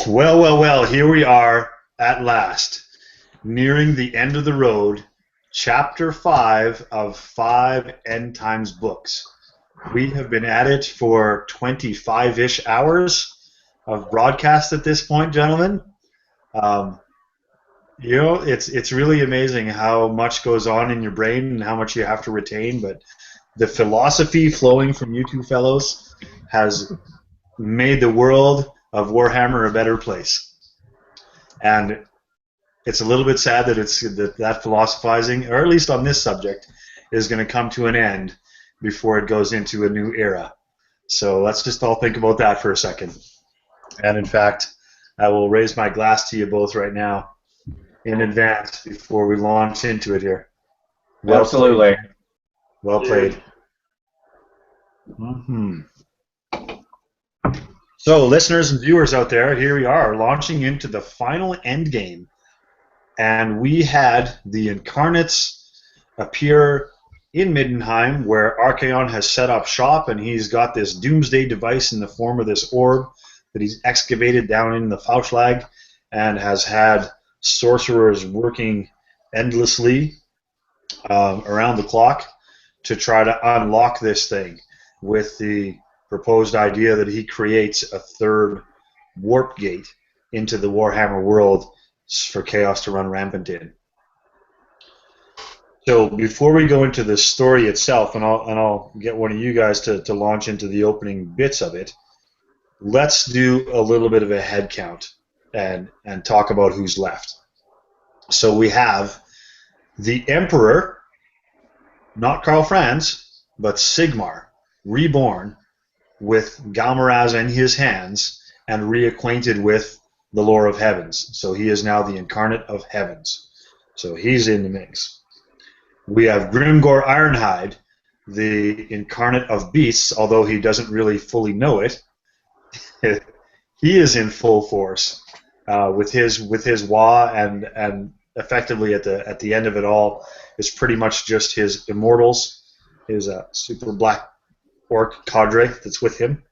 Well, well, well, here we are at last, nearing the end of the road, chapter 5 of 5 End Times books. We have been at it for 25-ish hours of broadcast at this point, gentlemen. It's really amazing how much goes on in your brain and how much you have to retain, but the philosophy flowing from you two fellows has made the world of Warhammer a better place. And it's a little bit sad that that philosophizing, or at least on this subject, is going to come to an end before it goes into a new era. So let's just all think about that for a second. And in fact, I will raise my glass to you both right now in advance before we launch into it here. Well Absolutely. Played. Well played. Mm-hmm. So, listeners and viewers out there, here we are, launching into the final end game. And we had the incarnates appear in Middenheim, where Archaon has set up shop, and he's got this doomsday device in the form of this orb that he's excavated down in the Fauschlag, and has had sorcerers working endlessly around the clock to try to unlock this thing with the proposed idea that he creates a third warp gate into the Warhammer world for chaos to run rampant in. So before we go into the story itself, and I'll get one of you guys to launch into the opening bits of it, let's do a little bit of a head count and talk about who's left. So we have the Emperor, not Karl Franz, but Sigmar, reborn with Galmaraz in his hands and reacquainted with the lore of heavens. So he is now the incarnate of heavens. So he's in the mix. We have Grimgor Ironhide, the incarnate of beasts, although he doesn't really fully know it. He is in full force with his Wa, and effectively at the end of it all is pretty much just his immortals, his super black orc cadre that's with him.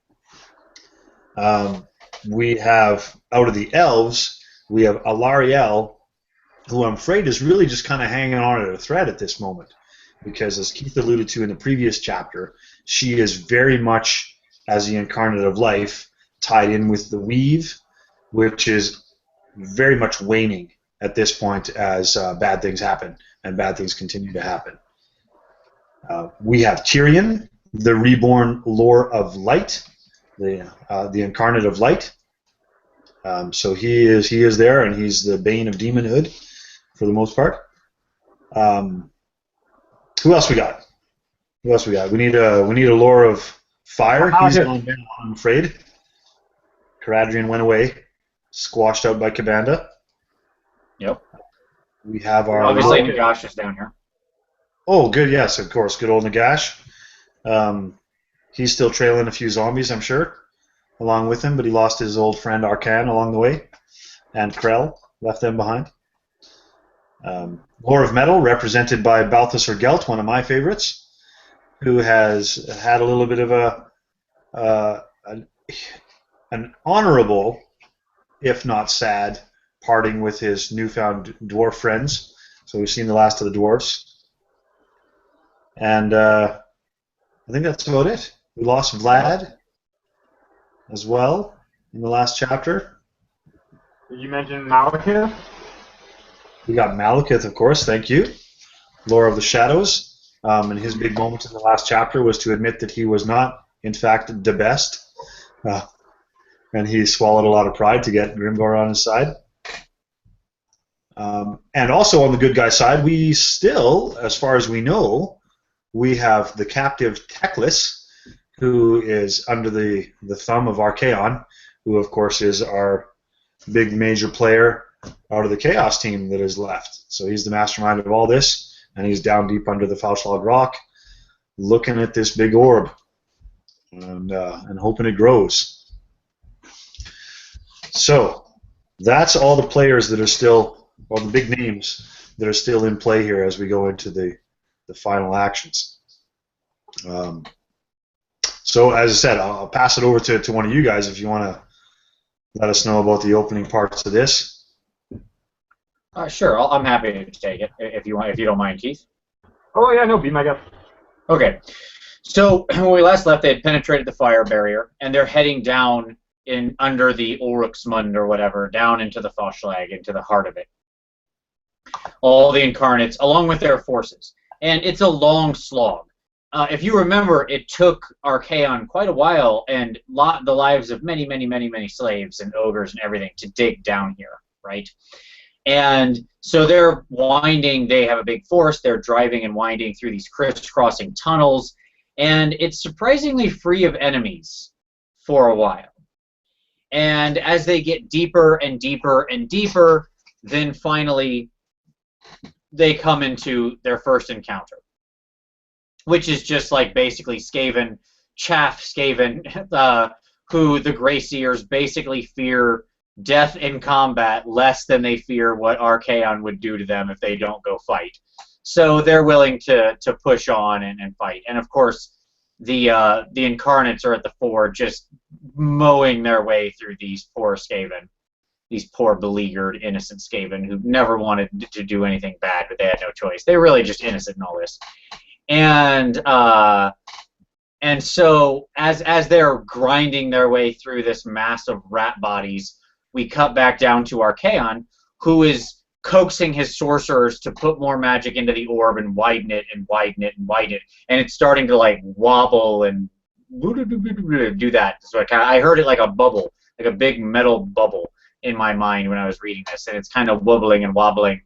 We have, out of the elves, we have Alariel, who I'm afraid is really just kind of hanging on at a thread at this moment, because as Keith alluded to in the previous chapter, she is very much, as the incarnate of life, tied in with the weave, which is very much waning at this point as bad things happen, and bad things continue to happen. We have Tyrion, the reborn Lord of Light, the incarnate of light. So he is there, and he's the bane of demonhood for the most part. Who else we got? We need a Lord of Fire. He's gone down, I'm afraid. Caradrian went away, squashed out by Kabanda. Yep. We have our obviously Nagash is down here. Oh, good. Yes, of course. Good old Nagash. He's still trailing a few zombies, I'm sure, along with him, but he lost his old friend Archaon along the way, and Krell left them behind. Lord of Metal, represented by Balthasar Gelt, one of my favorites, who has had a little bit of an honorable, if not sad, parting with his newfound dwarf friends. So we've seen the last of the dwarves. And I think that's about it. We lost Vlad as well in the last chapter. Did you mention Malekith? We got Malekith, of course, thank you. Lord of the Shadows. And his big moment in the last chapter was to admit that he was not, in fact, the best. And he swallowed a lot of pride to get Grimgor on his side. And also on the good guy side, we still, as far as we know, we have the captive Teclis, who is under the thumb of Archaon, who of course is our big major player out of the Chaos team that is left. So he's the mastermind of all this, and he's down deep under the Fauschlag rock, looking at this big orb and hoping it grows. So that's all the players that are still, or the big names that are still in play here as we go into the final actions. So as I said, I'll pass it over to one of you guys if you want to let us know about the opening parts of this. Sure, I'm happy to take it if you want, if you don't mind, Keith. Oh yeah, no, be my guest. Okay. So when we last left, they had penetrated the fire barrier, and they're heading down in under the Ulrichsmund or whatever, down into the Foschlag, into the heart of it. All the incarnates, along with their forces, and it's a long slog. If you remember, it took Archaon quite a while and the lives of many, many, many, many slaves and ogres and everything to dig down here, right? And so they're winding, they have a big force, they're driving and winding through these crisscrossing tunnels, and it's surprisingly free of enemies for a while. And as they get deeper and deeper and deeper, then finally they come into their first encounter, which is just like basically Skaven, Chaff Skaven, who the Grey Seers basically fear death in combat less than they fear what Archaon would do to them if they don't go fight. So they're willing to push on and fight. And of course, the incarnates are at the fore, just mowing their way through these poor Skaven, these poor beleaguered innocent Skaven who never wanted to do anything bad, but they had no choice. They're really just innocent in all this. And so as they're grinding their way through this mass of rat bodies, we cut back down to Archaon, who is coaxing his sorcerers to put more magic into the orb and widen it and widen it and widen it, and it's starting to like wobble and do that. So I heard it like a bubble, like a big metal bubble in my mind when I was reading this, and it's kind of wobbling and wobbling,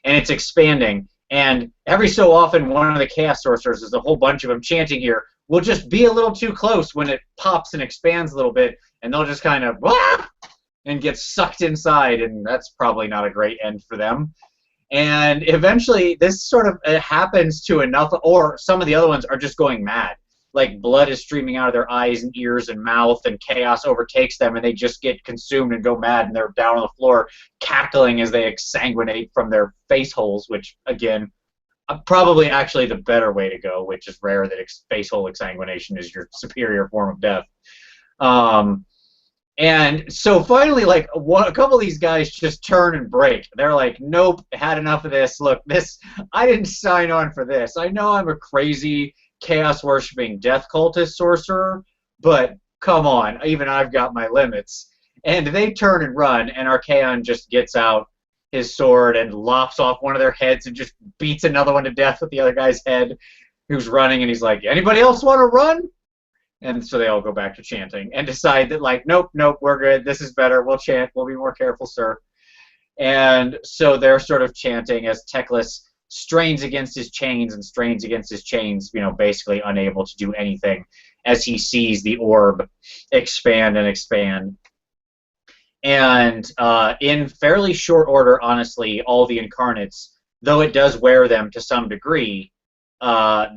and it's expanding. And every so often, one of the Chaos Sorcerers, there's a whole bunch of them chanting here, will just be a little too close when it pops and expands a little bit, and they'll just kind of and get sucked inside, and that's probably not a great end for them. And eventually, this sort of happens to enough, or some of the other ones are just going mad. Like blood is streaming out of their eyes and ears and mouth, and chaos overtakes them, and they just get consumed and go mad, and they're down on the floor cackling as they exsanguinate from their face holes, which, again, probably actually the better way to go, which is rare that face hole exsanguination is your superior form of death. And so finally, like, a couple of these guys just turn and break. They're like, nope, had enough of this. Look, I didn't sign on for this. I know I'm a crazy chaos-worshipping death cultist sorcerer, but come on, even I've got my limits. And they turn and run, and Archaon just gets out his sword and lops off one of their heads and just beats another one to death with the other guy's head who's running, and he's like, anybody else want to run? And so they all go back to chanting and decide that, like, nope, we're good, this is better, we'll chant, we'll be more careful, sir. And so they're sort of chanting as Teclis strains against his chains and strains against his chains, you know, basically unable to do anything as he sees the orb expand and expand. And in fairly short order, honestly, all the incarnates, though it does wear them to some degree,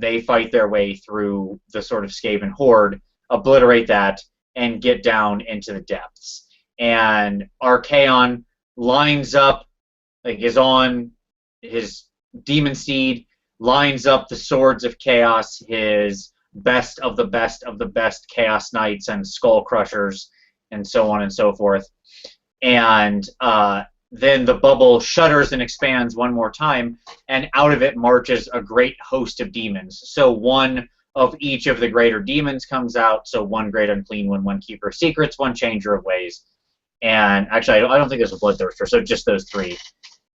they fight their way through the sort of Skaven horde, obliterate that, and get down into the depths. And Archaon lines up, like, is on his demon steed, lines up the swords of chaos, his best of the best of the best chaos knights and skull crushers, and so on and so forth. And then the bubble shudders and expands one more time, and out of it marches a great host of demons. So one of each of the greater demons comes out, so one great unclean one keeper of secrets, one changer of ways. And actually, I don't think there's a bloodthirster, so just those three.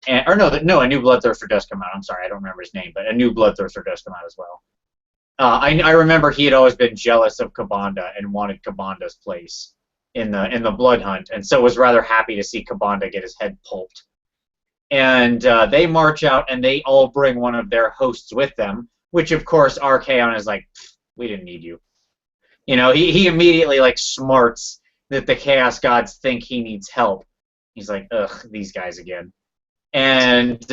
And, or no, a new bloodthirster does come out. I'm sorry, I don't remember his name, but a new bloodthirster does come out as well. I remember he had always been jealous of Kabanda and wanted Kabanda's place in the blood hunt, and so was rather happy to see Kabanda get his head pulped. And they march out, and they all bring one of their hosts with them, which of course Archaon is like, we didn't need you. You know, he immediately like smarts that the Chaos Gods think he needs help. He's like, ugh, these guys again. And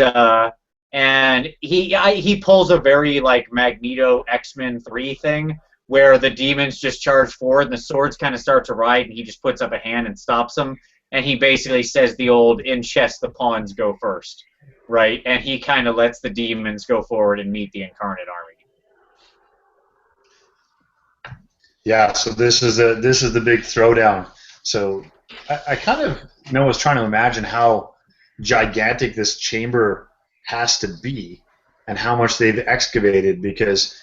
he pulls a very like Magneto X-Men 3 thing, where the demons just charge forward and the swords kind of start to ride, and he just puts up a hand and stops them, and he basically says the old in chess the pawns go first, right? And he kind of lets the demons go forward and meet the incarnate army. Yeah, so this is the big throwdown. So I kind of was trying to imagine how gigantic this chamber has to be and how much they've excavated, because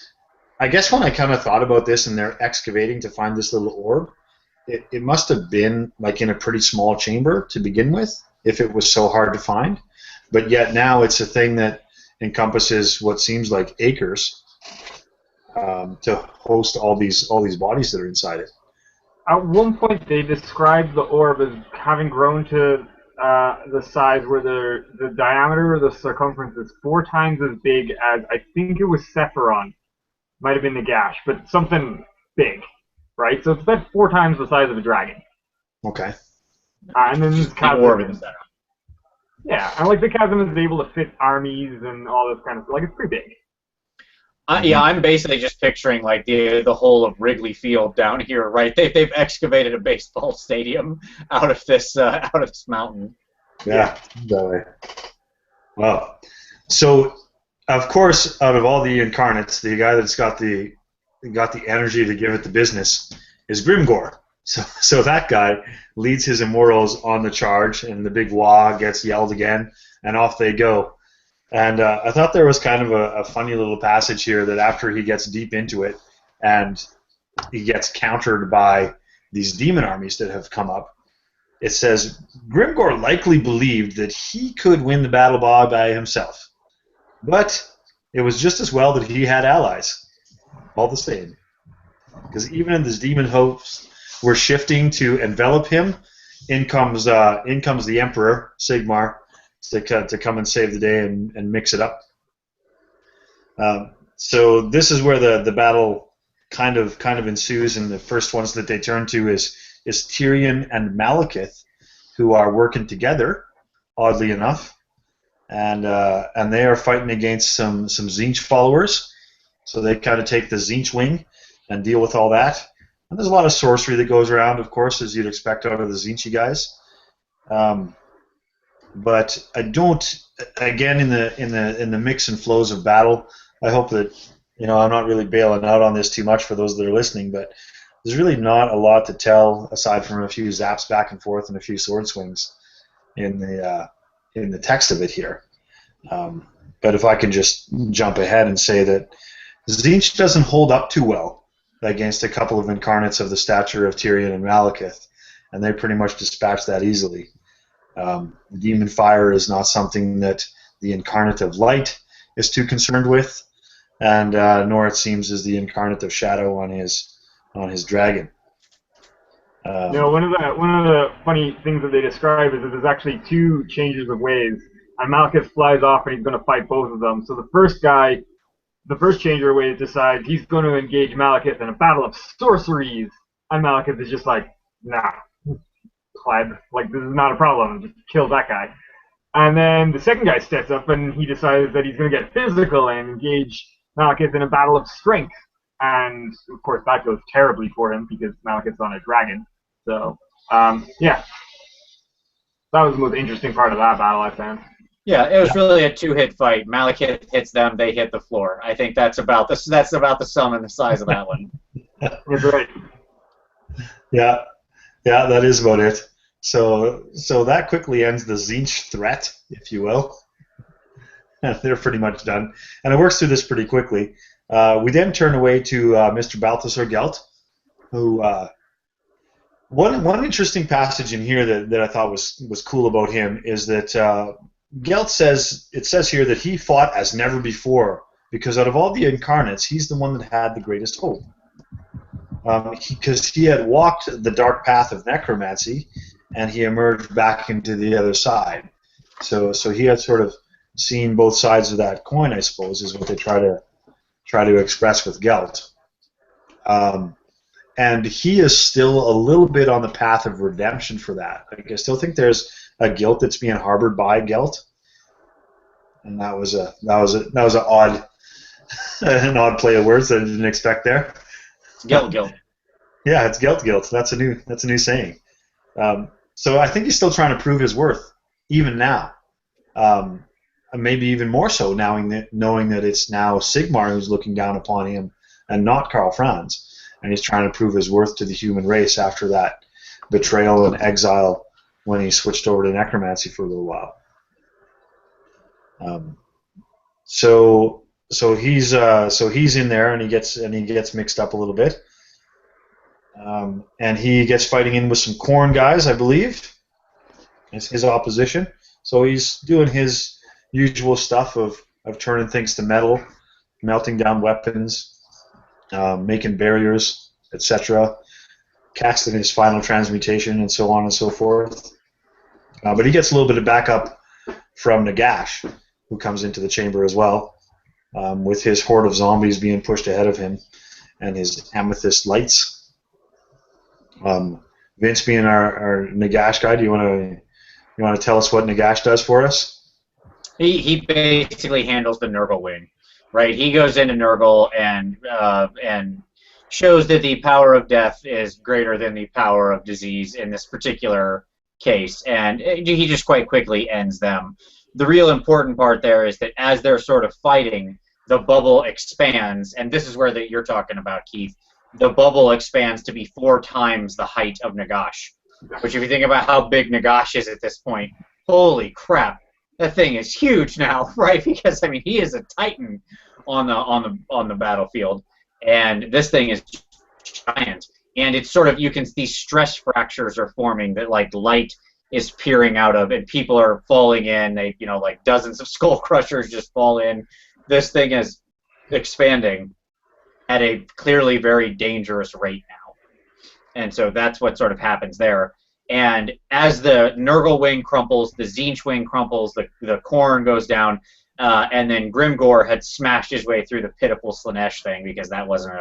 I guess when I kind of thought about this and they're excavating to find this little orb, it must have been like in a pretty small chamber to begin with if it was so hard to find. But yet now it's a thing that encompasses what seems like acres to host all these bodies that are inside it. At one point, they described the orb as having grown to the size where the diameter or the circumference is 4 times as big as, I think it was Sephiron. Might have been the Gash, but something big, right? So it's about 4 times the size of a dragon. Okay. And then this chasm, orb in the center. yeah, and like the chasm is able to fit armies and all this kind of stuff. Like, it's pretty big. Yeah, I'm basically just picturing like the whole of Wrigley Field down here, right? They've excavated a baseball stadium out of this mountain. Yeah. Well, so of course, out of all the incarnates, the guy that's got the energy to give it the business is Grimgor. So that guy leads his immortals on the charge, and the big wah gets yelled again, and off they go. And I thought there was kind of a funny little passage here that after he gets deep into it and he gets countered by these demon armies that have come up, it says, Grimgor likely believed that he could win the battle by himself. But it was just as well that he had allies, all the same. Because even as the demon hosts were shifting to envelop him, in comes the Emperor, Sigmar, to come and save the day and mix it up. So this is where the battle kind of ensues, and the first ones that they turn to is Tyrion and Malekith, who are working together, oddly enough, and they are fighting against some Tzeentch followers. So they kind of take the Tzeentch wing and deal with all that. And there's a lot of sorcery that goes around, of course, as you'd expect out of the Tzeentchy guys. But I don't. Again, in the mix and flows of battle, I hope that I'm not really bailing out on this too much for those that are listening. But there's really not a lot to tell aside from a few zaps back and forth and a few sword swings in the text of it here. But if I can just jump ahead and say that Tzeentch doesn't hold up too well against a couple of incarnates of the stature of Tyrion and Malekith, and they pretty much dispatch that easily. Demon fire is not something that the incarnate of light is too concerned with, and nor it seems is the incarnate of shadow on his dragon. One of the funny things that they describe is that there's actually 2 changes of ways, and Malekith flies off and he's going to fight both of them. So the first changer of ways decides he's going to engage Malekith in a battle of sorceries, and Malekith is just like, nah. Like, this is not a problem, just kill that guy. And then the second guy steps up and he decides that he's going to get physical and engage Malekith in a battle of strength. And, of course, that goes terribly for him because Malekith's on a dragon. So, yeah. That was the most interesting part of that battle, I found. Yeah, it was really a 2-hit fight. Malekith hits them, they hit the floor. I think that's about the sum and the size of that one. That's right. Yeah, that is about it. So that quickly ends the Tzeentch threat, if you will. They're pretty much done. And it works through this pretty quickly. We then turn away to Mr. Balthasar Gelt, who... One interesting passage in here that I thought was cool about him is that Gelt says here that he fought as never before because out of all the incarnates, he's the one that had the greatest hope. Because he had walked the dark path of necromancy, and he emerged back into the other side. So he had sort of seen both sides of that coin, I suppose, is what they try to express with Gelt. And he is still a little bit on the path of redemption for that. Like, I still think there's a guilt that's being harbored by Gelt, and that was an odd play of words that I didn't expect there. Guilt. Yeah, it's guilt. That's a new saying. So I think he's still trying to prove his worth, even now. Maybe even more so knowing that it's now Sigmar who's looking down upon him, and not Karl Franz, and he's trying to prove his worth to the human race after that betrayal and exile when he switched over to necromancy for a little while. So he's in there, and he gets mixed up a little bit, and he gets fighting in with some Khorne guys, I believe. It's his opposition. So he's doing his usual stuff of turning things to metal, melting down weapons, making barriers, etc., casting his final transmutation, and so on and so forth. But he gets a little bit of backup from Nagash, who comes into the chamber as well, with his horde of zombies being pushed ahead of him, and his amethyst lights. Vince, being our Nagash guy, do you want to tell us what Nagash does for us? He basically handles the Nurgle wing, right? He goes into Nurgle and shows that the power of death is greater than the power of disease in this particular case, and he just quite quickly ends them. The real important part there is that as they're sort of fighting, the bubble expands, and this is where you're talking about, Keith. The bubble expands to be 4 times the height of Nagash, which if you think about how big Nagash is at this point, holy crap, that thing is huge now, right? Because I mean, he is a titan on the battlefield, and this thing is giant. And it's sort of, you can, these stress fractures are forming that like light is peering out of, and people are falling in. They, like dozens of skull crushers just fall in. This thing is expanding at a clearly very dangerous rate now, and so that's what sort of happens there. And as the Nurgle wing crumples, the Tzeentch wing crumples, the Khorne goes down, and then Grimgor had smashed his way through the pitiful Slaanesh thing, because that wasn't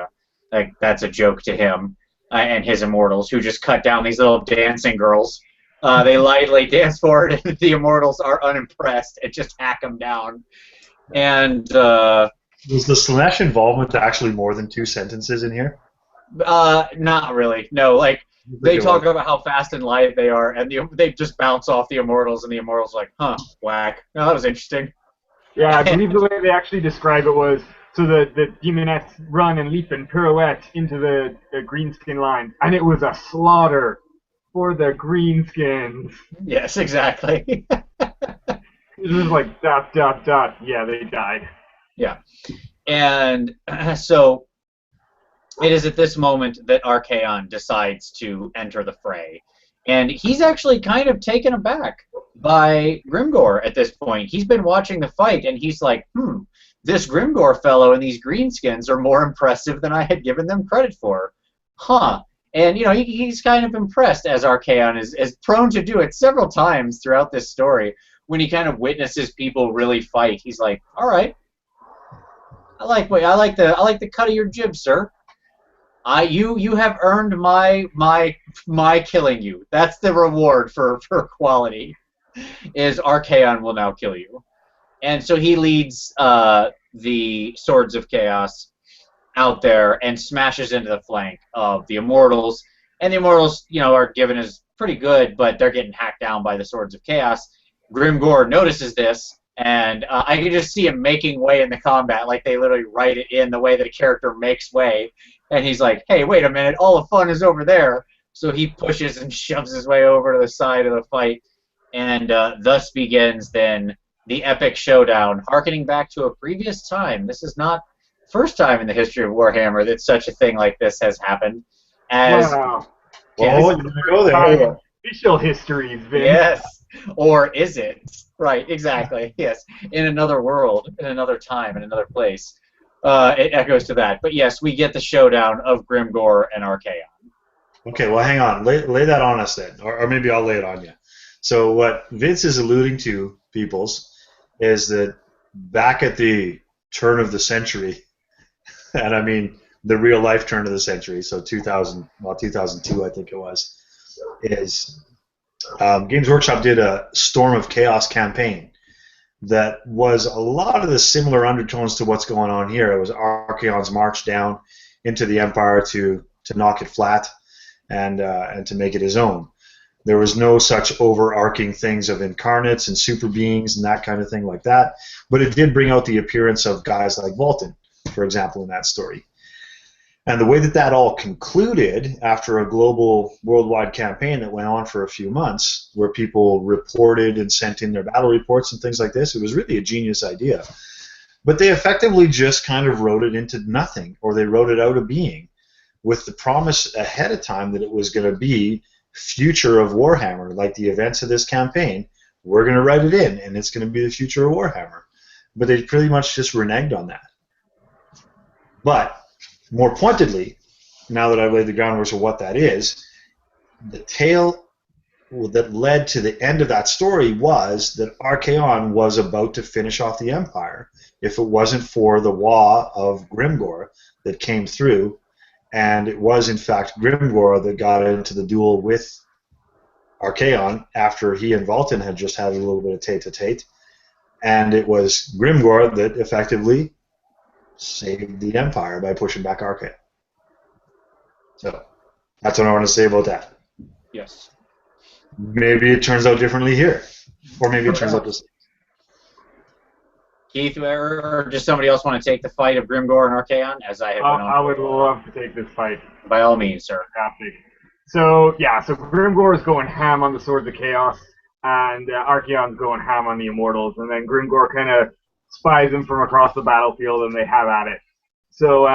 that's a joke to him and his immortals, who just cut down these little dancing girls. They lightly dance forward, and the immortals are unimpressed and just hack them down. And was the Slaanesh involvement actually more than 2 sentences in here? Not really. No, like they talk about how fast and light they are, and they just bounce off the immortals, and the immortals are like, huh, whack. No, that was interesting. Yeah, I believe the way they actually describe it was, so the demonettes run and leap and pirouette into the greenskin line, and it was a slaughter for the greenskins. Yes, exactly. It was like ... Yeah, they died. Yeah. And so it is at this moment that Archaon decides to enter the fray. And he's actually kind of taken aback by Grimgor at this point. He's been watching the fight, and he's like, this Grimgor fellow and these greenskins are more impressive than I had given them credit for. Huh. And, he's kind of impressed, as Archaon is prone to do it several times throughout this story. When he kind of witnesses people really fight, he's like, all right, I like the cut of your jib, sir. You have earned my killing you. That's the reward for quality. Is Archaon will now kill you. And so he leads the Swords of Chaos out there and smashes into the flank of the Immortals. And the Immortals, are given as pretty good, but they're getting hacked down by the Swords of Chaos. Grimgor notices this, and I can just see him making way in the combat, like they literally write it in the way that a character makes way. And he's like, hey, wait a minute, all the fun is over there. So he pushes and shoves his way over to the side of the fight, and thus begins then the epic showdown, harkening back to a previous time. This is not the first time in the history of Warhammer that such a thing like this has happened. Wow. Well, go there. Official history, Vince. Yes. Or is it? Right, exactly. Yes. In another world, in another time, in another place. It echoes to that. But yes, we get the showdown of Grimgor and Archaon. Okay, well, hang on. Lay that on us then. Or maybe I'll lay it on you. So what Vince is alluding to, peoples, is that back at the turn of the century, and I mean the real-life turn of the century, so 2002, I think it was, is Games Workshop did a Storm of Chaos campaign that was a lot of the similar undertones to what's going on here. It was Archaon's march down into the Empire to knock it flat and to make it his own. There was no such overarching things of incarnates and super beings and that kind of thing like that, but it did bring out the appearance of guys like Vultan, for example, in that story. And the way that that all concluded after a global worldwide campaign that went on for a few months, where people reported and sent in their battle reports and things like this, it was really a genius idea. But they effectively just kind of wrote it into nothing, or they wrote it out of being, with the promise ahead of time that it was going to be future of Warhammer, like the events of this campaign. We're going to write it in, and it's going to be the future of Warhammer. But they pretty much just reneged on that. But more pointedly, now that I've laid the groundwork of what that is, the tale that led to the end of that story was that Archaon was about to finish off the Empire if it wasn't for the Wa of Grimgor that came through, and it was in fact Grimgor that got into the duel with Archaon after he and Valten had just had a little bit of tete-a-tete, and it was Grimgor that effectively saved the Empire by pushing back Archaon. So that's what I want to say about that. Yes. Maybe it turns out differently here, or maybe it turns out the same. Keith, or does somebody else want to take the fight of Grimgor and Archaon? As I have. I would love to take this fight. By all means, sir. Fantastic. So yeah, so Grimgor is going ham on the Swords of Chaos, and Archaon's going ham on the Immortals, and then Grimgor kind of spies them from across the battlefield, and they have at it. So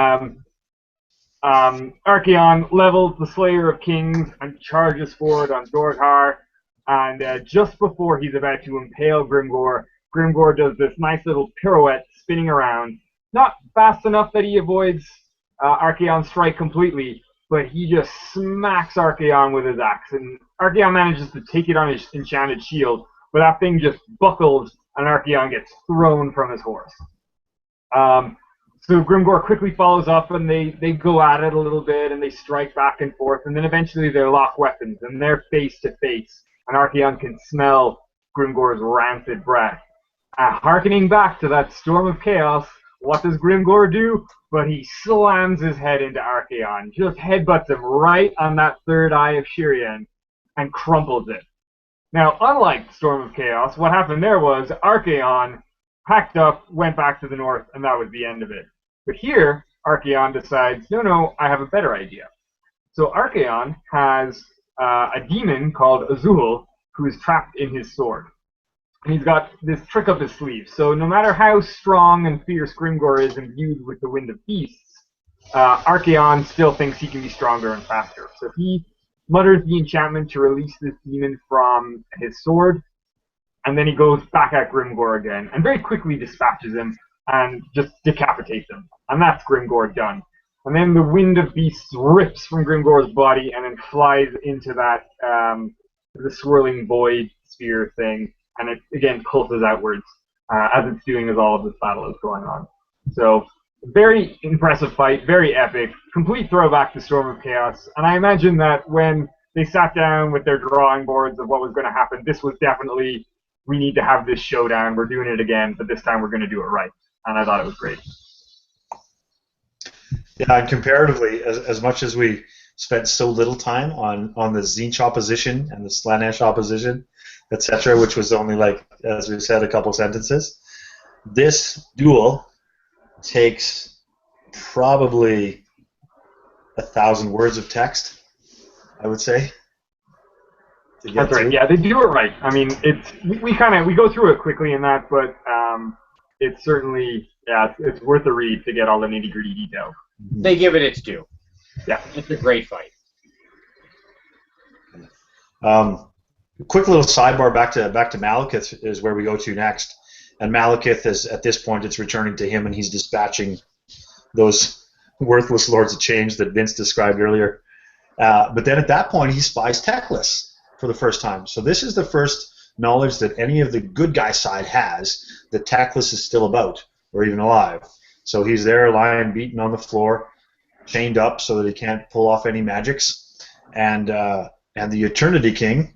Archaon levels the Slayer of Kings and charges forward on Dorghar, and just before he's about to impale Grimgor, Grimgor does this nice little pirouette spinning around. Not fast enough that he avoids Archaon's strike completely, but he just smacks Archaon with his axe, and Archaon manages to take it on his enchanted shield, but that thing just buckles, and Archaon gets thrown from his horse. So Grimgor quickly follows up, and they go at it a little bit, and they strike back and forth, and then eventually they lock weapons, and they're face to face, and Archaon can smell Grimgor's rancid breath. Harkening back to that storm of chaos, what does Grimgor do? But he slams his head into Archaon, just headbutts him right on that third eye of Shirian, and crumples it. Now, unlike Storm of Chaos, what happened there was Archaon packed up, went back to the north, and that was the end of it. But here, Archaon decides, no, I have a better idea. So Archaon has a demon called Azul, who is trapped in his sword. And he's got this trick up his sleeve. So no matter how strong and fierce Grimgor is imbued with the Wind of Beasts, Archaon still thinks he can be stronger and faster. So he mutters the enchantment to release this demon from his sword, and then he goes back at Grimgor again, and very quickly dispatches him and just decapitates him. And that's Grimgor done. And then the Wind of Beasts rips from Grimgor's body and then flies into that the swirling void sphere thing, and it again pulses outwards as it's doing as all of this battle is going on. So very impressive fight, very epic, complete throwback to Storm of Chaos, and I imagine that when they sat down with their drawing boards of what was going to happen, this was definitely, we need to have this showdown, we're doing it again, but this time we're going to do it right, and I thought it was great. Yeah, and comparatively, as much as we spent so little time on the Tzeentch opposition and the Slaanesh opposition, etc., which was only, like, as we said, a couple sentences, this duel takes probably 1,000 words of text, I would say. That's right. Yeah, they do it right. I mean, it's we go through it quickly in that, but it's certainly it's worth the read to get all the nitty-gritty details. They give it its due. Yeah, it's a great fight. Quick little sidebar back to Malekith is where we go to next. And Malekith is, at this point, it's returning to him, and he's dispatching those worthless Lords of Change that Vince described earlier. But then at that point, he spies Teclis for the first time. So this is the first knowledge that any of the good guy side has that Teclis is still about, or even alive. So he's there, lying, beaten on the floor, chained up so that he can't pull off any magics. And the Eternity King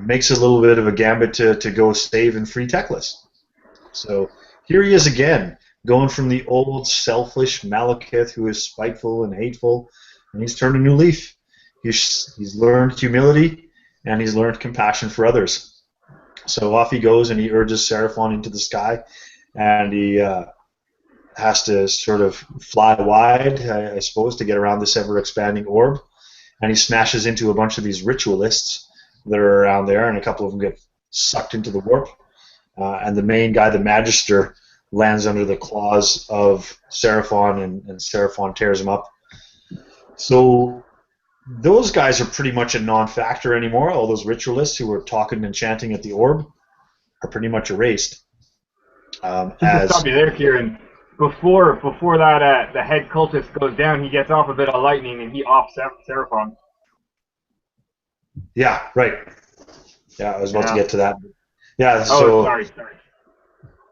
makes a little bit of a gambit to go save and free Teclis. So here he is again, going from the old selfish Malekith who is spiteful and hateful, and he's turned a new leaf. He's learned humility, and he's learned compassion for others. So off he goes, and he urges Seraphon into the sky, and he has to sort of fly wide, I suppose, to get around this ever-expanding orb, and he smashes into a bunch of these ritualists that are around there, and a couple of them get sucked into the warp. And the main guy, the Magister, lands under the claws of Seraphon, and Seraphon tears him up. So those guys are pretty much a non-factor anymore. All those ritualists who were talking and chanting at the orb are pretty much erased. Just to stop you there, Kieran. Before that, the head cultist goes down, he gets off a bit of lightning, and he offs Seraphon. Yeah, right. Yeah, I was about to get to that. Yeah. Oh, so, sorry.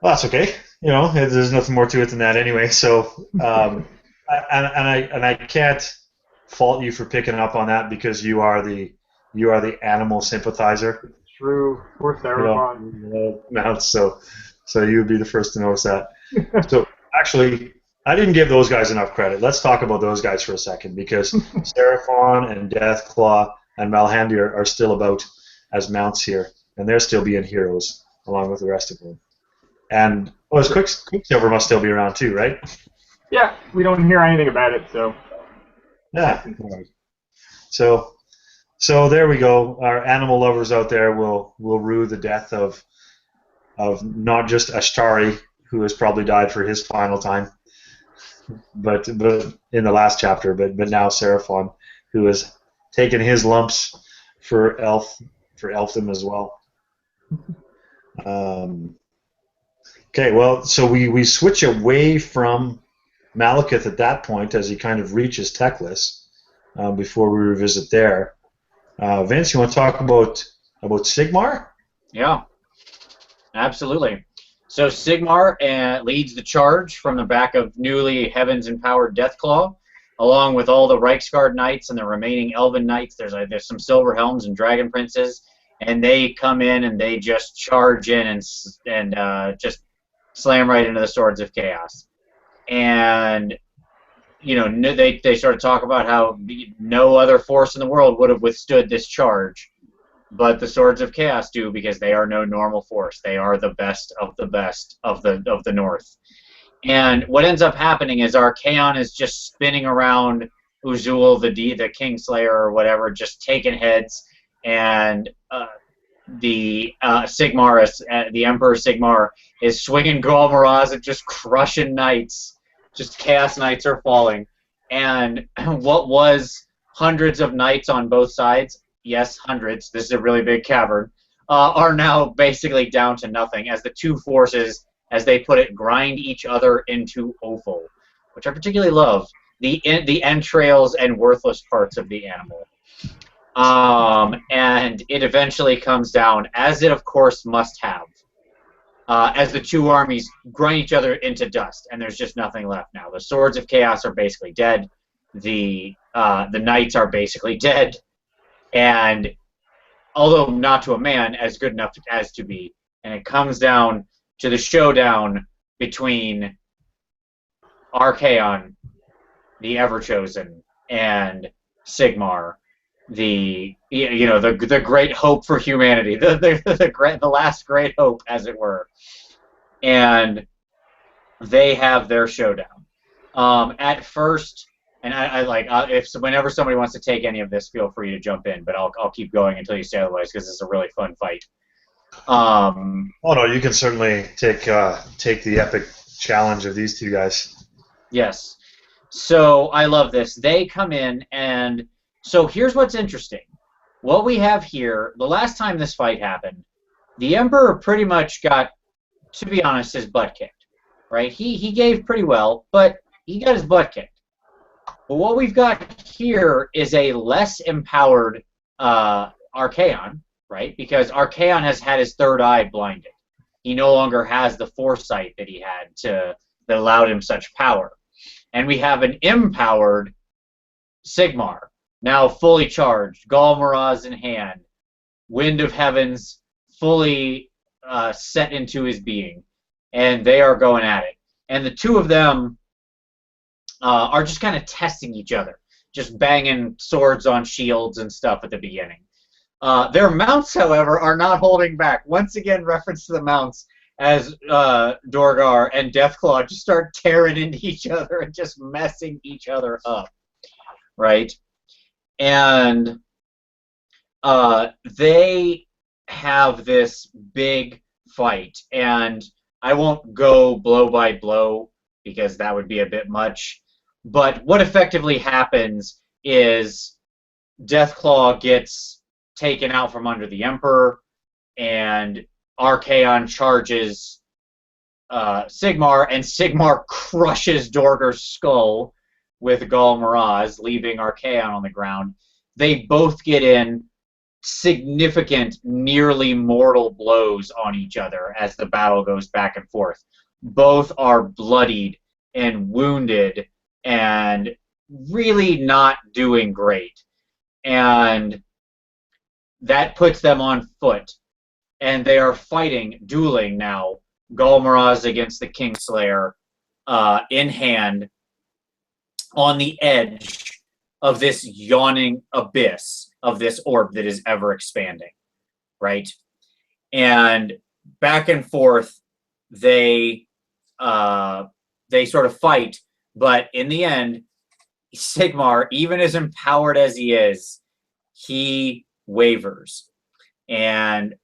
Well, that's okay. You know, there's nothing more to it than that anyway. So, and I can't fault you for picking up on that because you are the animal sympathizer. True. Poor Seraphon. Mounts. So you would be the first to notice that. So actually, I didn't give those guys enough credit. Let's talk about those guys for a second because Seraphon and Deathclaw and Malhandy are still about as mounts here, and they're still being heroes along with the rest of them. And Quicksilver must still be around too, right? Yeah, we don't hear anything about it, so. Yeah. So there we go. Our animal lovers out there will rue the death of not just Ashtari, who has probably died for his final time, but in the last chapter, but now Seraphon, who has taken his lumps for elfdom as well. Okay, well, so we switch away from Malekith at that point as he kind of reaches Teclis before we revisit there. Vince, you want to talk about Sigmar? Yeah, absolutely. So Sigmar leads the charge from the back of newly heavens-empowered Deathclaw, along with all the Reiksguard Knights and the remaining Elven Knights. There's some Silver Helms and Dragon Princes, and they come in and they just charge in and just slam right into the Swords of Chaos. And you know, they sort of talk about how no other force in the world would have withstood this charge, but the Swords of Chaos do because they are no normal force. They are the best of the best of the North. And what ends up happening is Archaon is just spinning around Uzul, the Kingslayer or whatever, just taking heads, and the Sigmar, the Emperor Sigmar, is swinging Golmaraz and just crushing knights. Just Chaos Knights are falling. And what was hundreds of knights on both sides, yes, hundreds, this is a really big cavern, are now basically down to nothing as the two forces, as they put it, grind each other into offal, which I particularly love, the entrails and worthless parts of the animal. And it eventually comes down, as it of course must have, as the two armies grind each other into dust, and there's just nothing left now. The Swords of Chaos are basically dead. The Knights are basically dead, and although not to a man, as good enough as to be. And it comes down to the showdown between Archaon, the Everchosen, and Sigmar, the great hope for humanity, the last great hope, as it were. And they have their showdown. At first, and whenever somebody wants to take any of this, feel free to jump in, but I'll keep going until you say otherwise because it's a really fun fight. Oh no, you can certainly take the epic challenge of these two guys. Yes. So I love this. They come in, and so here's what's interesting. What we have here, the last time this fight happened, the Emperor pretty much got, to be honest, his butt kicked. Right? He gave pretty well, but he got his butt kicked. But what we've got here is a less empowered Archaon, right? Because Archaon has had his third eye blinded. He no longer has the foresight that he had that allowed him such power. And we have an empowered Sigmar, now fully charged, Golmaraz in hand, Wind of Heavens fully set into his being, and they are going at it. And the two of them are just kind of testing each other, just banging swords on shields and stuff at the beginning. Their mounts, however, are not holding back. Once again, reference to the mounts. as Dorgar and Deathclaw just start tearing into each other and just messing each other up, right? And they have this big fight, and I won't go blow by blow because that would be a bit much, but what effectively happens is Deathclaw gets taken out from under the Emperor, and Archaon charges Sigmar, and Sigmar crushes Dorgar's skull with Gul Miraz, leaving Archaon on the ground. They both get in significant, nearly mortal blows on each other as the battle goes back and forth. Both are bloodied and wounded and really not doing great. And that puts them on foot. And they are fighting, dueling now, Gul Miraz against the Kingslayer in hand on the edge of this yawning abyss of this orb that is ever expanding, right? And back and forth, they sort of fight, but in the end, Sigmar, even as empowered as he is, he wavers, and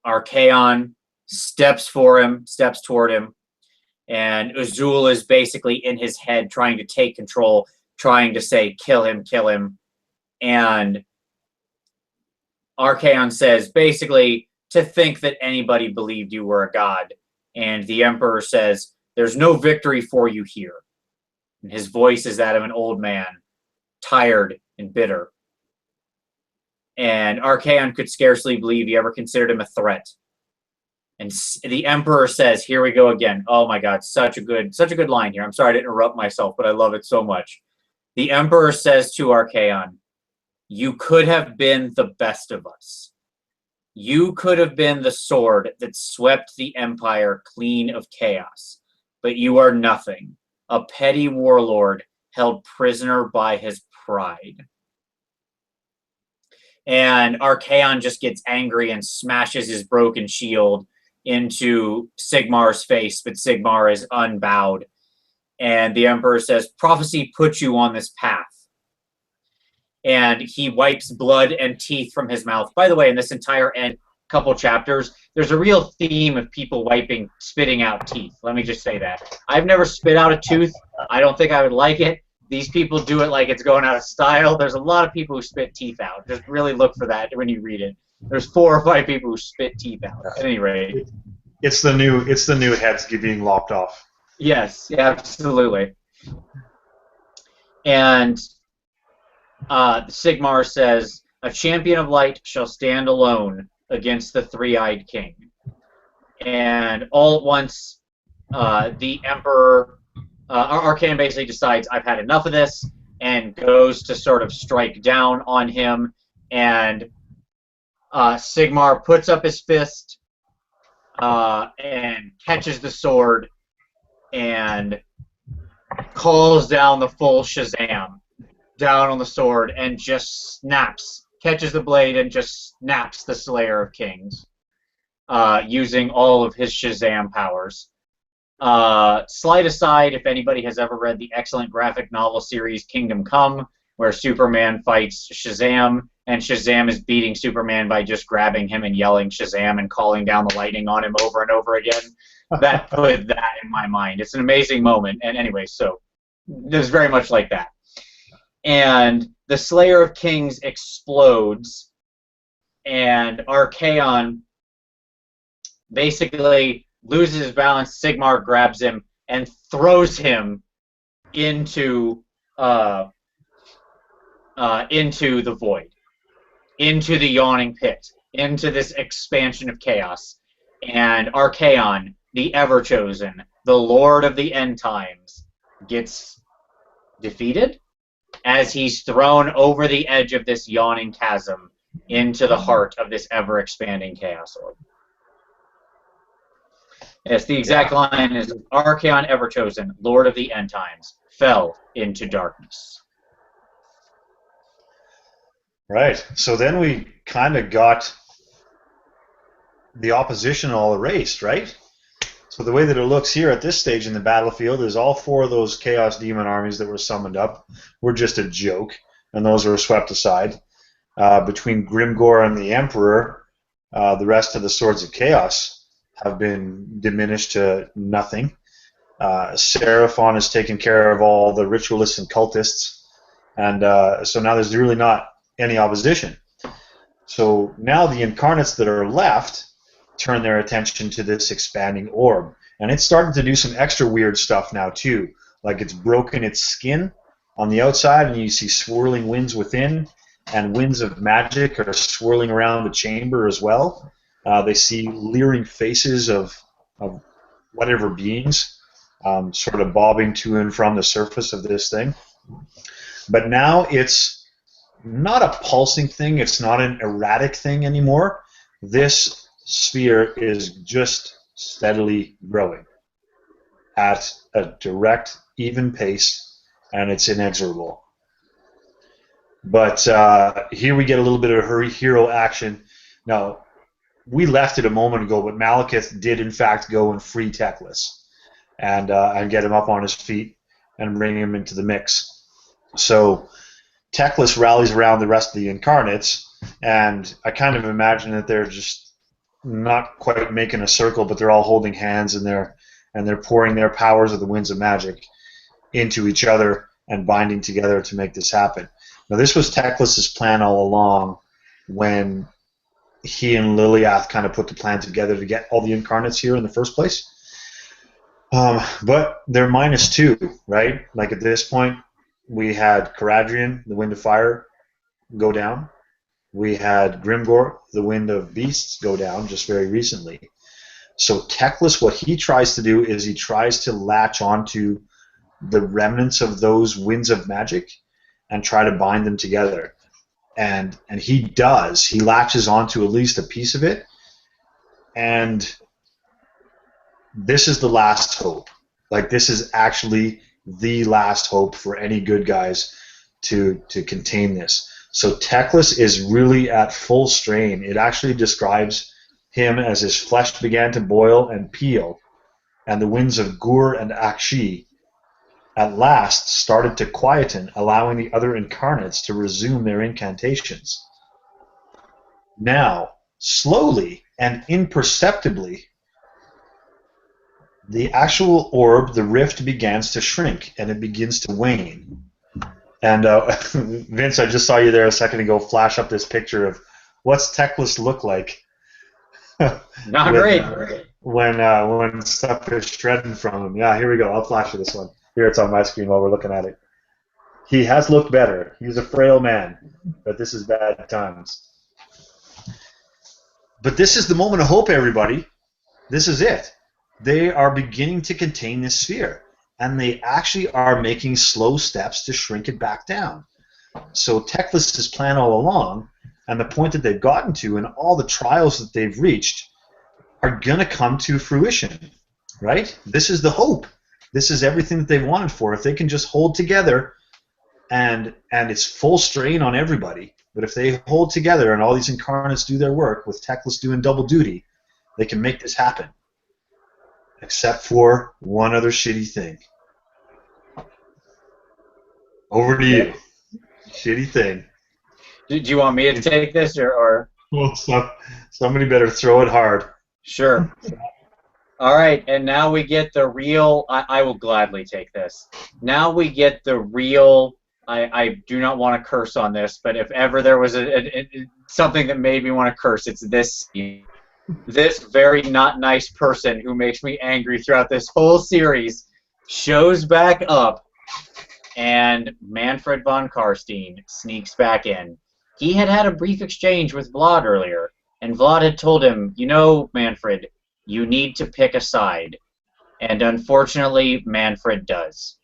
Archaon steps toward him, and Azul is basically in his head trying to take control, trying to say, kill him, and Archaon says, basically, to think that anybody believed you were a god, and the Emperor says, there's no victory for you here. And his voice is that of an old man, tired and bitter. And Archaon could scarcely believe he ever considered him a threat. And the Emperor says, here we go again. Oh my God, such a good line here. I'm sorry to interrupt myself, but I love it so much. The Emperor says to Archaon, you could have been the best of us. You could have been the sword that swept the Empire clean of chaos. But you are nothing. A petty warlord held prisoner by his pride. And Archaon just gets angry and smashes his broken shield into Sigmar's face, but Sigmar is unbowed. And the Emperor says, prophecy put you on this path. And he wipes blood and teeth from his mouth. By the way, in this entire couple chapters, there's a real theme of people spitting out teeth. Let me just say that. I've never spit out a tooth. I don't think I would like it. These people do it like it's going out of style. There's a lot of people who spit teeth out. Just really look for that when you read it. There's 4 or 5 people who spit teeth out. At any rate, it's the new heads being lopped off. Yes, yeah, absolutely. And Sigmar says, a champion of light shall stand alone against the three-eyed king. And all at once, the Emperor, Archaon basically decides, I've had enough of this, and goes to sort of strike down on him, and Sigmar puts up his fist and catches the sword and calls down the full Shazam down on the sword and just catches the blade and just snaps the Slayer of Kings using all of his Shazam powers. Slight aside, if anybody has ever read the excellent graphic novel series Kingdom Come, where Superman fights Shazam, and Shazam is beating Superman by just grabbing him and yelling Shazam and calling down the lightning on him over and over again, that put that in my mind. It's an amazing moment. And anyway, so there's very much like that. And the Slayer of Kings explodes, and Archaon basically loses his balance. Sigmar grabs him and throws him into the void, into the yawning pit, into this expansion of chaos. And Archaon, the Ever-Chosen, the Lord of the End Times, gets defeated as he's thrown over the edge of this yawning chasm into the heart of this ever-expanding chaos orb. Yes, the exact line is, Archaon Ever-Chosen, Lord of the End Times, fell into darkness. Right. So then we kind of got the opposition all erased, right? So the way that it looks here at this stage in the battlefield is all 4 of those Chaos Demon armies that were summoned up were just a joke, and those were swept aside. Between Grimgor and the Emperor, the rest of the Swords of Chaos have been diminished to nothing. Seraphon has taken care of all the ritualists and cultists, and so now there's really not any opposition. So now the incarnates that are left turn their attention to this expanding orb, and it's starting to do some extra weird stuff now too. Like it's broken its skin on the outside, and you see swirling winds within, and winds of magic are swirling around the chamber as well. They see leering faces of whatever beings sort of bobbing to and from the surface of this thing. But now it's not a pulsing thing, it's not an erratic thing anymore. This sphere is just steadily growing at a direct, even pace, and it's inexorable. But here we get a little bit of hero action. Now, we left it a moment ago, but Malekith did in fact go and free Teclis and get him up on his feet and bring him into the mix. So Teclis rallies around the rest of the incarnates, and I kind of imagine that they're just not quite making a circle, but they're all holding hands, and they're pouring their powers of the winds of magic into each other and binding together to make this happen. Now, this was Teclis' plan all along when he and Liliath kind of put the plan together to get all the incarnates here in the first place. But they're -2, right? Like at this point, we had Caradrian, the Wind of Fire, go down. We had Grimgor, the Wind of Beasts, go down just very recently. So Teclis, what he tries to do is he tries to latch onto the remnants of those winds of magic and try to bind them together. And he does. He latches onto at least a piece of it. And this is the last hope. Like, this is actually the last hope for any good guys to contain this. So Teclis is really at full strain. It actually describes him as his flesh began to boil and peel, and the winds of Gur and Akshi at last started to quieten, allowing the other incarnates to resume their incantations. Now, slowly and imperceptibly, the actual orb, the rift, begins to shrink, and it begins to wane. And Vince, I just saw you there a second ago flash up this picture of what's Teclis look like. Not great. When stuff is shredding from him. Yeah, here we go. I'll flash you this one. Here, it's on my screen while we're looking at it. He has looked better. He's a frail man, but this is bad times. But this is the moment of hope, everybody. This is it. They are beginning to contain this sphere, and they actually are making slow steps to shrink it back down. So Teclis' plan all along, and the point that they've gotten to, and all the trials that they've reached, are going to come to fruition, right? This is the hope. This is everything that they've wanted for. If they can just hold together, and it's full strain on everybody, but if they hold together and all these incarnates do their work, with Teclis doing double duty, they can make this happen. Except for one other shitty thing. Over to you. Shitty thing. Do you want me to take this, or? Well, somebody better throw it hard. Sure. All right, and now we get the real. I will gladly take this. Now we get the real. I do not want to curse on this, but if ever there was something that made me want to curse, it's this. This very not nice person who makes me angry throughout this whole series shows back up, and Manfred von Karstein sneaks back in. He had a brief exchange with Vlad earlier, and Vlad had told him, you know, Manfred, you need to pick a side. And unfortunately, Manfred does.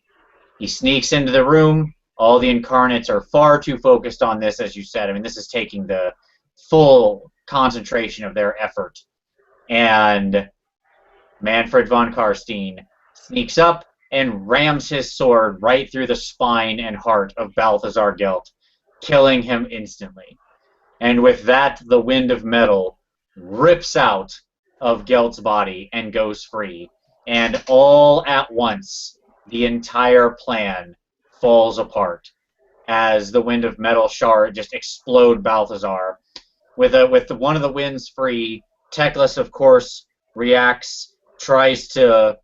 He sneaks into the room. All the incarnates are far too focused on this, as you said. I mean, this is taking the full concentration of their effort. And Manfred von Karstein sneaks up and rams his sword right through the spine and heart of Balthazar Gelt, killing him instantly. And with that, the wind of metal rips out of Gelt's body and goes free. and all at once, the entire plan falls apart as the wind of metal shard just explode Balthazar. With one of the winds free, Teclis, of course, reacts, tries to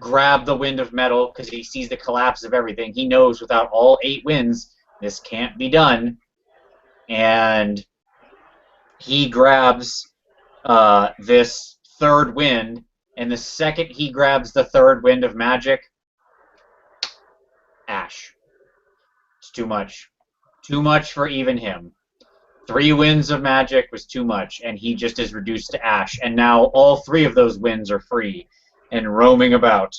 grab the wind of metal because he sees the collapse of everything. He knows without all 8 winds, this can't be done. And he grabs this third wind, and the second he grabs the third wind of magic, ash. It's too much. Too much for even him. 3 winds of magic was too much, and he just is reduced to ash. And now all 3 of those winds are free and roaming about.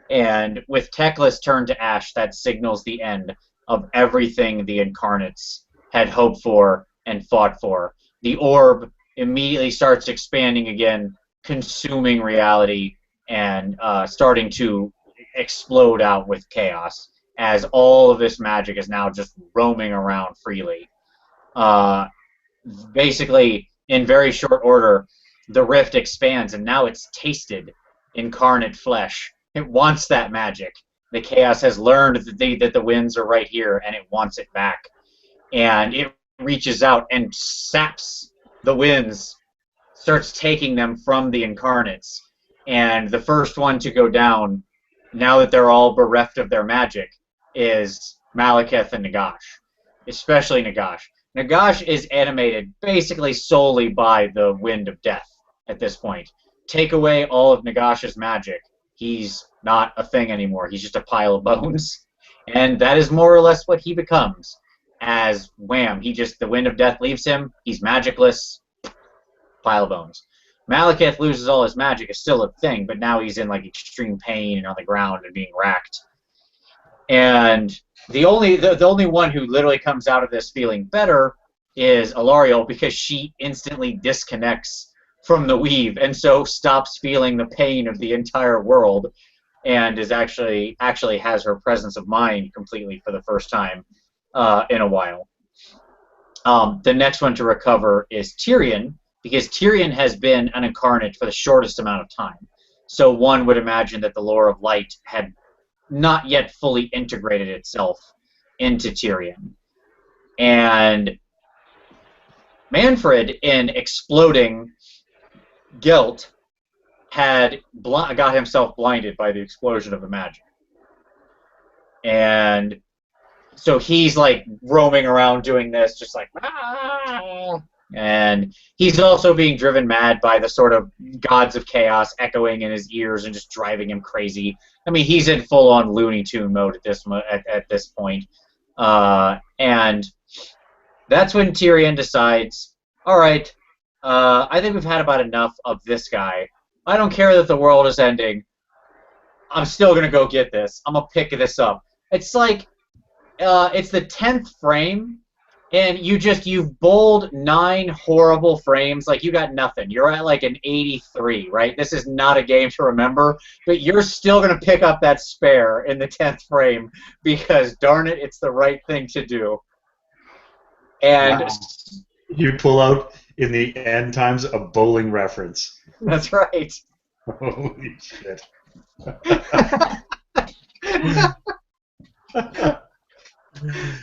And with Teclis turned to ash, that signals the end of everything the incarnates had hoped for and fought for. The orb immediately starts expanding again, consuming reality, and starting to explode out with chaos, as all of this magic is now just roaming around freely. Basically, in very short order, the rift expands, and now it's tasted incarnate flesh. It wants that magic. The chaos has learned that the winds are right here, and it wants it back. And it reaches out and saps the winds, starts taking them from the incarnates. And the first one to go down, now that they're all bereft of their magic, is Malekith and Nagash. Especially Nagash. Nagash is animated basically solely by the wind of death at this point. Take away all of Nagash's magic, he's not a thing anymore. He's just a pile of bones. And that is more or less what he becomes. As wham, the wind of death leaves him, he's magicless, pile of bones. Malekith loses all his magic, is still a thing, but now he's in like extreme pain and on the ground and being racked. And the only one who literally comes out of this feeling better is Alariel, because she instantly disconnects from the weave and so stops feeling the pain of the entire world, and is actually has her presence of mind completely for the first time in a while. The next one to recover is Tyrion, because Tyrion has been an incarnate for the shortest amount of time. So one would imagine that the lore of light had not yet fully integrated itself into Tyrion. And Manfred, in exploding guilt, had got himself blinded by the explosion of the magic. And so he's like roaming around doing this, just like, ah! And he's also being driven mad by the sort of gods of chaos echoing in his ears and just driving him crazy. I mean, he's in full-on Looney Tune mode at this point. And that's when Tyrion decides, all right, I think we've had about enough of this guy. I don't care that the world is ending. I'm still going to go get this. I'm going to pick this up. It's like, it's the 10th frame, and you've bowled 9 horrible frames. Like, you got nothing. You're at like an 83, right? This is not a game to remember, but you're still going to pick up that spare in the 10th frame because, darn it, it's the right thing to do. And wow. You pull out in the end times a bowling reference. That's right. Holy shit.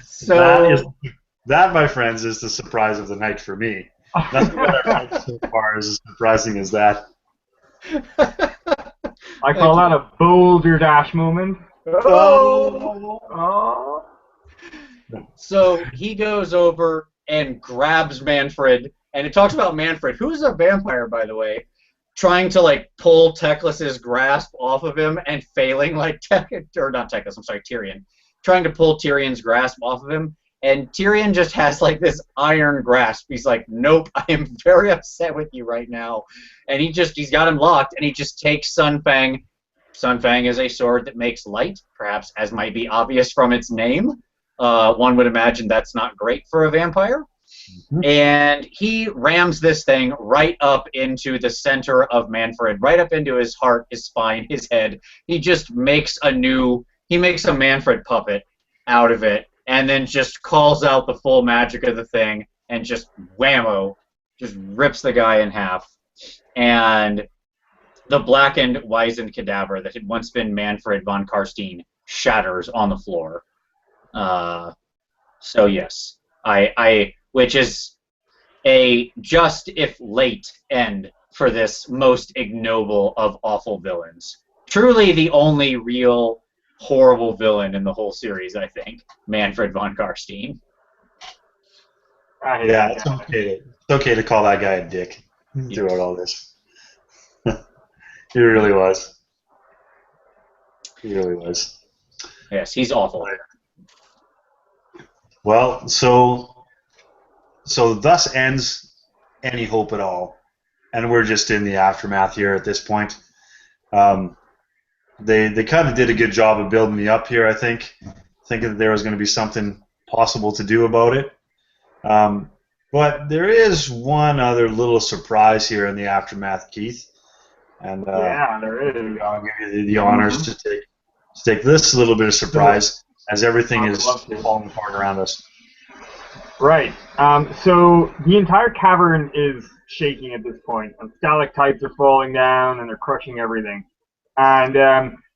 So that, my friends, is the surprise of the night for me. Nothing that I've heard so far is as surprising as that. I call that a boulder dash moment. Oh! Oh. So he goes over and grabs Manfred, and it talks about Manfred, who's a vampire, by the way, trying to like pull Teclis's grasp off of him and failing like Tyrion, trying to pull Tyrion's grasp off of him, and Tyrion just has like this iron grasp. He's like, nope, I am very upset with you right now, and he's got him locked, and he just takes Sunfang. Sunfang is a sword that makes light, perhaps as might be obvious from its name. One would imagine that's not great for a vampire. Mm-hmm. And he rams this thing right up into the center of Manfred, right up into his heart, his spine, his head. He just makes a Manfred puppet out of it, and then just calls out the full magic of the thing, and just whammo, just rips the guy in half. And The blackened, wizened cadaver that had once been Manfred von Karstein shatters on the floor. So yes, which is a just if late end for this most ignoble of awful villains. Truly the only real horrible villain in the whole series, I think, Manfred von Karstein. Yeah, it's okay to call that guy a dick throughout all this. He really was. He really was. Yes, he's awful. Well, so thus ends any hope at all, and we're just in the aftermath here at this point. They kind of did a good job of building me up here, I think, thinking that there was going to be something possible to do about it. But there is one other little surprise here in the aftermath, Keith. And yeah, there is. I'll give you the honors to take this little bit of surprise as everything is falling apart around us. Right. So the entire cavern is shaking at this point, and stalactites are falling down, and they're crushing everything. And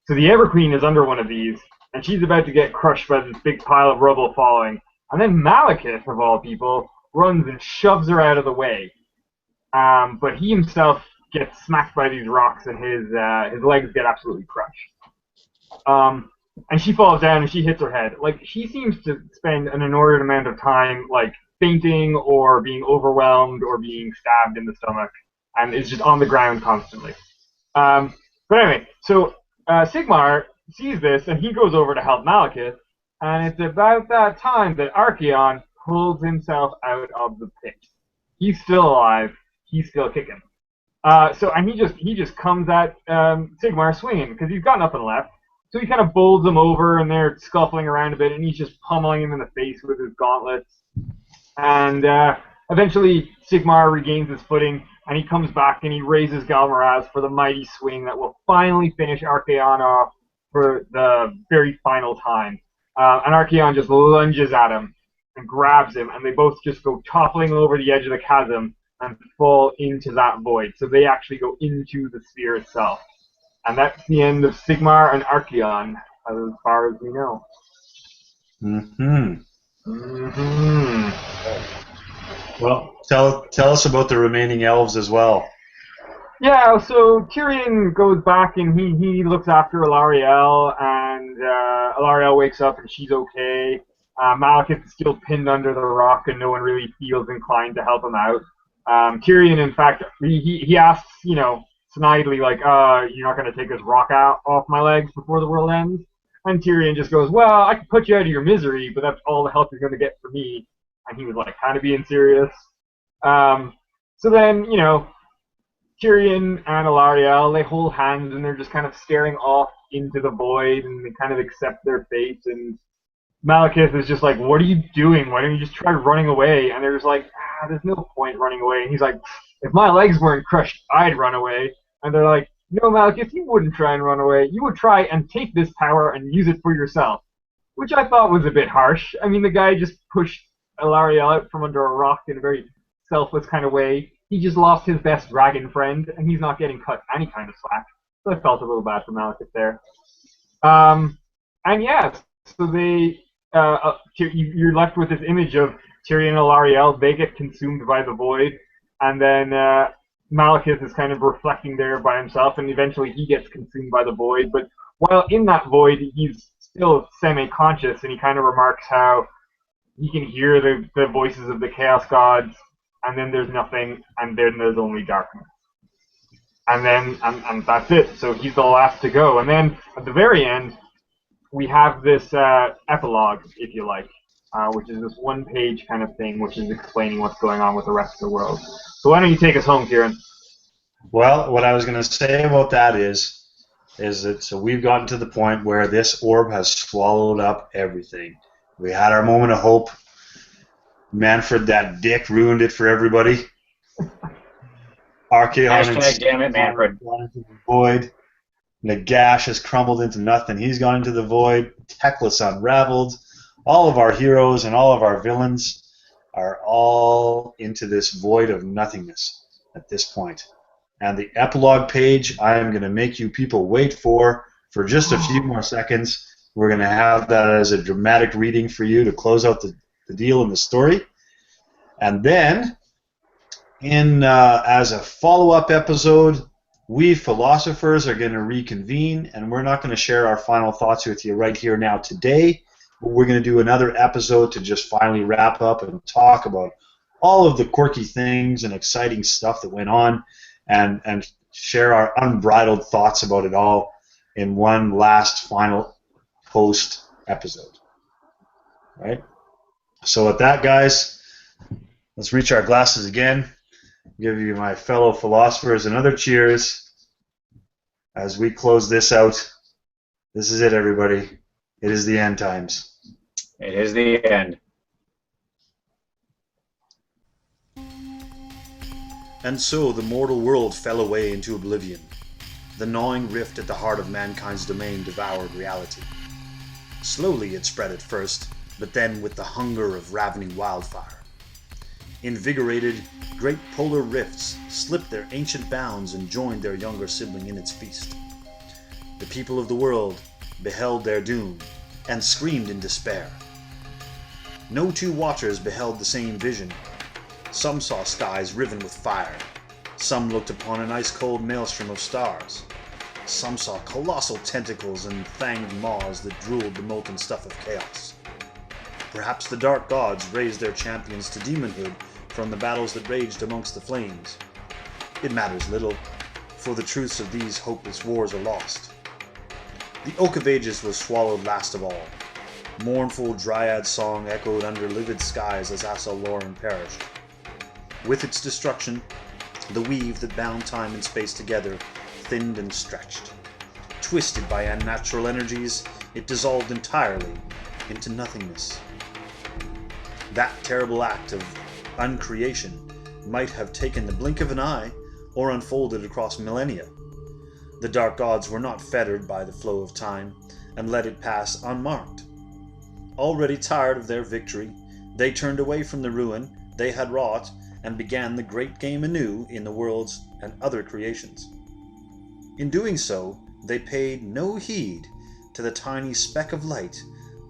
so the Everqueen is under one of these, and she's about to get crushed by this big pile of rubble falling. And then Malekith, of all people, runs and shoves her out of the way. But he himself gets smacked by these rocks, and his legs get absolutely crushed. And she falls down and she hits her head. Like, she seems to spend an inordinate amount of time, like, fainting or being overwhelmed or being stabbed in the stomach, and is just on the ground constantly. But anyway, so Sigmar sees this, and he goes over to help Malekith, and it's about that time that Archaon pulls himself out of the pit. He's still alive. He's still kicking. And he just comes at Sigmar swinging, because he's got nothing left. So he kind of bowls him over, and they're scuffling around a bit, and he's just pummeling him in the face with his gauntlets. And eventually, Sigmar regains his footing, and he comes back, and he raises Galmaraz for the mighty swing that will finally finish Archaon off for the very final time. And Archaon just lunges at him and grabs him, and they both just go toppling over the edge of the chasm and fall into that void. So they actually go into the sphere itself. And that's the end of Sigmar and Archaon, as far as we know. Well, tell us about the remaining elves as well. Yeah, so Tyrion goes back and he looks after Alarielle, and Alarielle wakes up and she's okay. Malekith is still pinned under the rock, and no one really feels inclined to help him out. Tyrion, in fact, he asks, snidely, like, you're not going to take this rock out off my legs before the world ends? And Tyrion just goes, well, I can put you out of your misery, but that's all the help you're going to get from me. And he was, like, kind of being serious. So then, Tyrion and Alarielle, they hold hands, and they're just kind of staring off into the void, and they kind of accept their fate. And Malekith is just like, what are you doing? Why don't you just try running away? And they're just like, there's no point running away. And he's like, if my legs weren't crushed, I'd run away. And they're like, no, Malekith, you wouldn't try and run away. You would try and take this power and use it for yourself. Which I thought was a bit harsh. I mean, the guy just pushed Alarielle out from under a rock in a very selfless kind of way. He just lost his best dragon friend, and he's not getting cut any kind of slack. So I felt a little bad for Malekith there. And yeah, so they, you're left with this image of Tyrion and Alarielle. They get consumed by the void, and then Malekith is kind of reflecting there by himself, and eventually he gets consumed by the void. But while in that void, he's still semi-conscious, and he kind of remarks how he can hear the voices of the Chaos Gods, and then there's nothing, and then there's only darkness. And then, and that's it. So he's the last to go. And then, at the very end, we have this epilogue, if you like, which is this one-page kind of thing, which is explaining what's going on with the rest of the world. So why don't you take us home, Kieran? Well, what I was going to say about that is that so we've gotten to the point where this orb has swallowed up everything. We had our moment of hope. Manfred, that dick, ruined it for everybody. Archaon damn it, Manfred. Gone into the void. Nagash has crumbled into nothing. He's gone into the void. Teclis unraveled. All of our heroes and all of our villains are all into this void of nothingness at this point. And the epilogue page, I am going to make you people wait for just a few more seconds. We're going to have that as a dramatic reading for you to close out the deal in the story. And then, as a follow-up episode, we philosophers are going to reconvene, and we're not going to share our final thoughts with you right here now today, but we're going to do another episode to just finally wrap up and talk about all of the quirky things and exciting stuff that went on, and share our unbridled thoughts about it all in one last final post episode. Right? So with that, guys, let's reach our glasses again. Give you, my fellow philosophers, another cheers as we close this out. This is it, everybody. It is the end times. It is the end. And so the mortal world fell away into oblivion. The gnawing rift at the heart of mankind's domain devoured reality. Slowly it spread at first, but then with the hunger of ravening wildfire. Invigorated, great polar rifts slipped their ancient bounds and joined their younger sibling in its feast. The people of the world beheld their doom and screamed in despair. No two watchers beheld the same vision. Some saw skies riven with fire. Some looked upon an ice-cold maelstrom of stars. Some saw colossal tentacles and fanged maws that drooled the molten stuff of chaos. Perhaps the dark gods raised their champions to demonhood from the battles that raged amongst the flames. It matters little, for the truths of these hopeless wars are lost. The Oak of Ages was swallowed last of all. Mournful dryad song echoed under livid skies as Asa Loren perished. With its destruction, the weave that bound time and space together thinned and stretched. Twisted by unnatural energies, it dissolved entirely into nothingness. That terrible act of uncreation might have taken the blink of an eye or unfolded across millennia. The dark gods were not fettered by the flow of time and let it pass unmarked. Already tired of their victory, they turned away from the ruin they had wrought and began the great game anew in the worlds and other creations. In doing so, they paid no heed to the tiny speck of light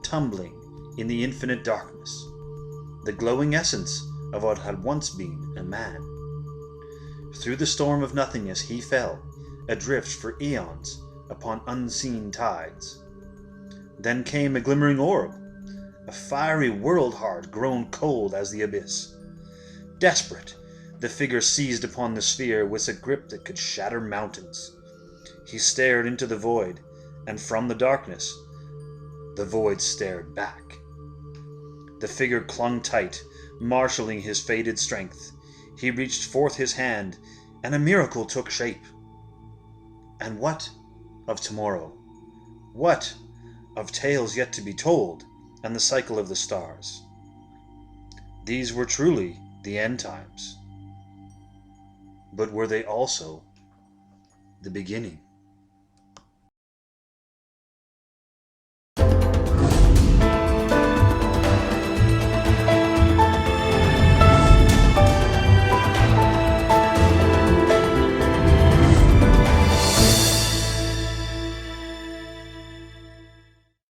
tumbling in the infinite darkness, the glowing essence of what had once been a man. Through the storm of nothingness he fell, adrift for eons upon unseen tides. Then came a glimmering orb, a fiery world heart grown cold as the abyss. Desperate, the figure seized upon the sphere with a grip that could shatter mountains. He stared into the void, and from the darkness, the void stared back. The figure clung tight, marshalling his faded strength. He reached forth his hand, and a miracle took shape. And what of tomorrow? What of tales yet to be told, and the cycle of the stars? These were truly the end times. But were they also the beginning?